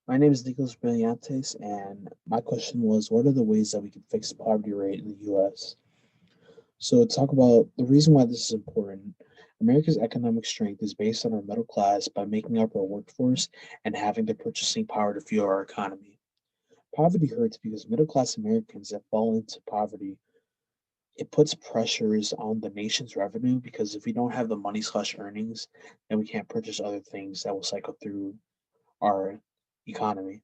My name is Nicholas Brillantes, and my question was, what are the ways that we can fix the poverty rate in the U.S.? So, to talk about the reason why this is important, America's economic strength is based on our middle class by making up our workforce and having the purchasing power to fuel our economy. Poverty hurts because middle class Americans that fall into poverty, it puts pressures on the nation's revenue because if we don't have the money slash earnings, then we can't purchase other things that will cycle through our economy.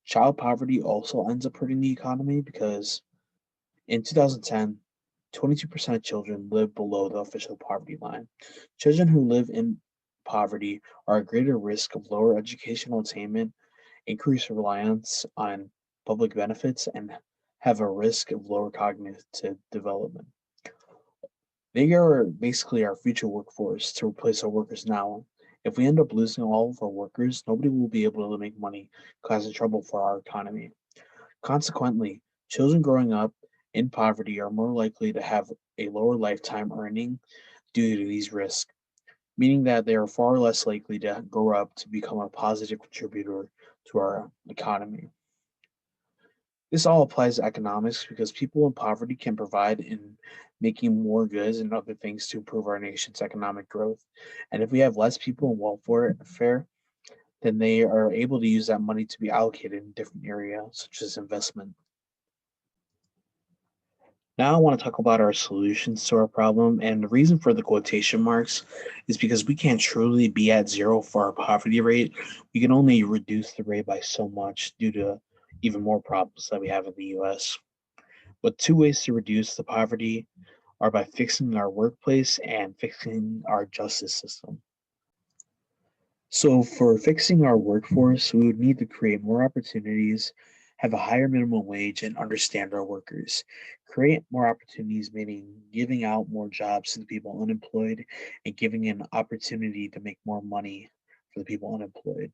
Child poverty also ends up hurting the economy because in 2010, 22% of children live below the official poverty line. Children who live in poverty are at greater risk of lower educational attainment, increased reliance on public benefits, and have a risk of lower cognitive development. They are basically our future workforce to replace our workers now. If we end up losing all of our workers, nobody will be able to make money, causing trouble for our economy. Consequently, children growing up in poverty are more likely to have a lower lifetime earning due to these risks, meaning that they are far less likely to grow up to become a positive contributor to our economy. This all applies to economics because people in poverty can provide in making more goods and other things to improve our nation's economic growth. And if we have less people in welfare, then they are able to use that money to be allocated in different areas, such as investment. Now I want to talk about our solutions to our problem, and the reason for the quotation marks is because we can't truly be at zero for our poverty rate. We can only reduce the rate by so much due to even more problems that we have in the US. But two ways to reduce the poverty are by fixing our workplace and fixing our justice system. So, for fixing our workforce, we would need to create more opportunities, have a higher minimum wage, and understand our workers. Create more opportunities, meaning giving out more jobs to the people unemployed and giving an opportunity to make more money for the people unemployed.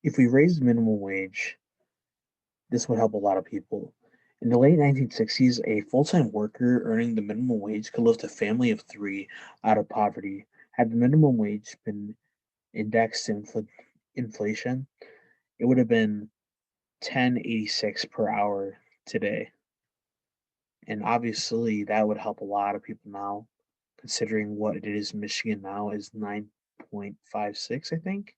If we raise the minimum wage, this would help a lot of people. In the late 1960s, a full time worker earning the minimum wage could lift a family of three out of poverty. Had the minimum wage been indexed to inflation, it would have been 10.86 per hour today. And obviously that would help a lot of people now, considering what it is in Michigan now is 9.56, I think.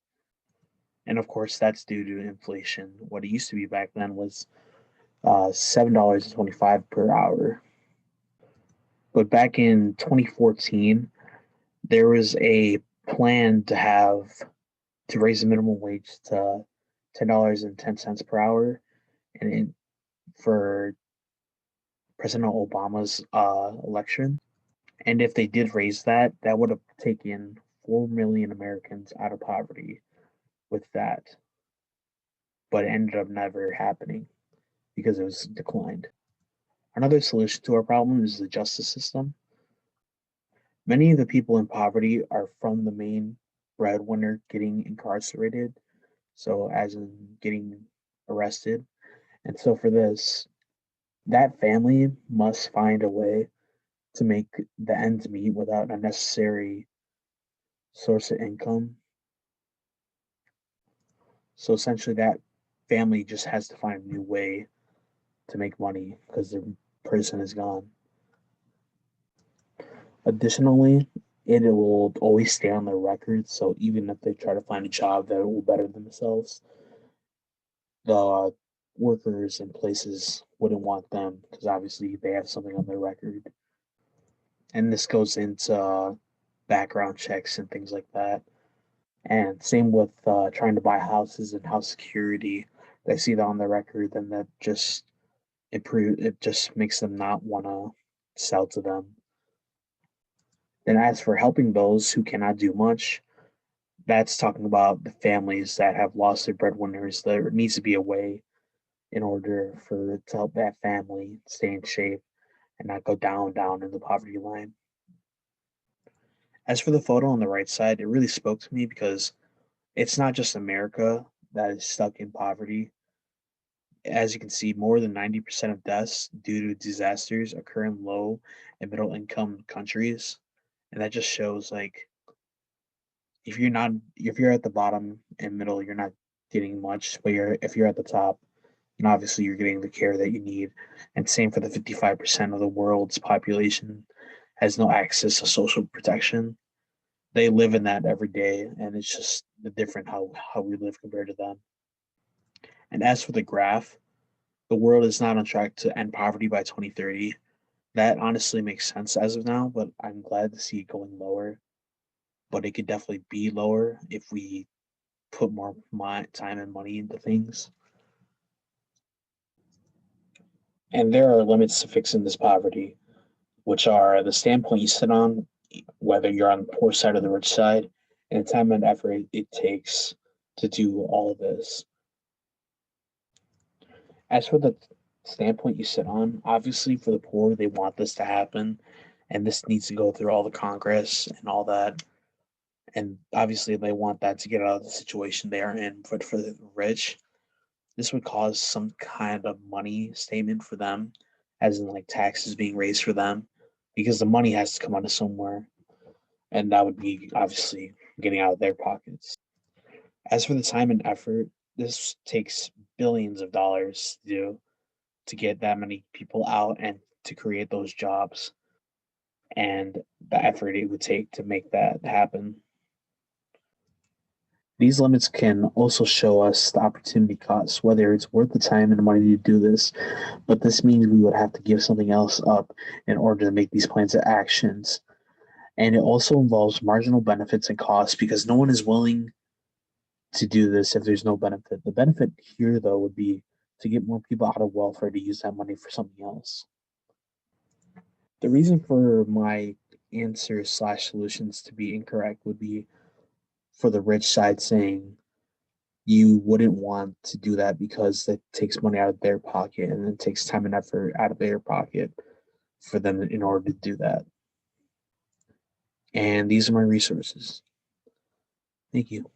And of course that's due to inflation. What it used to be back then was $7.25 per hour. But back in 2014, there was a plan to raise the minimum wage to $10.10 per hour, and for President Obama's election. And if they did raise that, that would have taken 4 million Americans out of poverty with that. But it ended up never happening because it was declined. Another solution to our problem is the justice system. Many of the people in poverty are from the main breadwinner getting incarcerated, so as in getting arrested. And so for this, that family must find a way to make the ends meet without a necessary source of income. So essentially, that family just has to find a new way to make money because the person is gone. Additionally, it will always stay on their record. So even if they try to find a job that will better themselves, the workers and places wouldn't want them because obviously they have something on their record. And this goes into background checks and things like that. And same with trying to buy houses and house security. They see that on the record, then that just improve. It just makes them not want to sell to them. Then, as for helping those who cannot do much, that's talking about the families that have lost their breadwinners. There needs to be a way in order for to help that family stay in shape and not go down in the poverty line. As for the photo on the right side, it really spoke to me because it's not just America that is stuck in poverty. As you can see, more than 90% of deaths due to disasters occur in low and middle income countries. And that just shows like if you're at the bottom and middle, you're not getting much, but if you're at the top, and obviously you're getting the care that you need. And same for the 55% of the world's population has no access to social protection. They live in that every day, and it's just different how we live compared to them. And as for the graph, the world is not on track to end poverty by 2030. That honestly makes sense as of now, but I'm glad to see it going lower. But it could definitely be lower if we put more time and money into things. And there are limits to fixing this poverty, which are the standpoint you sit on, whether you're on the poor side or the rich side, and the time and effort it takes to do all of this. As for the standpoint you sit on, obviously for the poor, they want this to happen, and this needs to go through all the Congress and all that. And obviously, they want that to get out of the situation they are in. But for the rich, this would cause some kind of money statement for them, as in like taxes being raised for them, because the money has to come out of somewhere, and that would be obviously getting out of their pockets. As for the time and effort, this takes billions of dollars to do to get that many people out and to create those jobs and the effort it would take to make that happen. These limits can also show us the opportunity cost, whether it's worth the time and money to do this, but this means we would have to give something else up in order to make these plans of actions. And it also involves marginal benefits and costs because no one is willing to do this if there's no benefit. The benefit here, though, would be to get more people out of welfare to use that money for something else. The reason for my answers slash solutions to be incorrect would be for the rich side saying you wouldn't want to do that because it takes money out of their pocket and it takes time and effort out of their pocket for them in order to do that. And these are my resources. Thank you.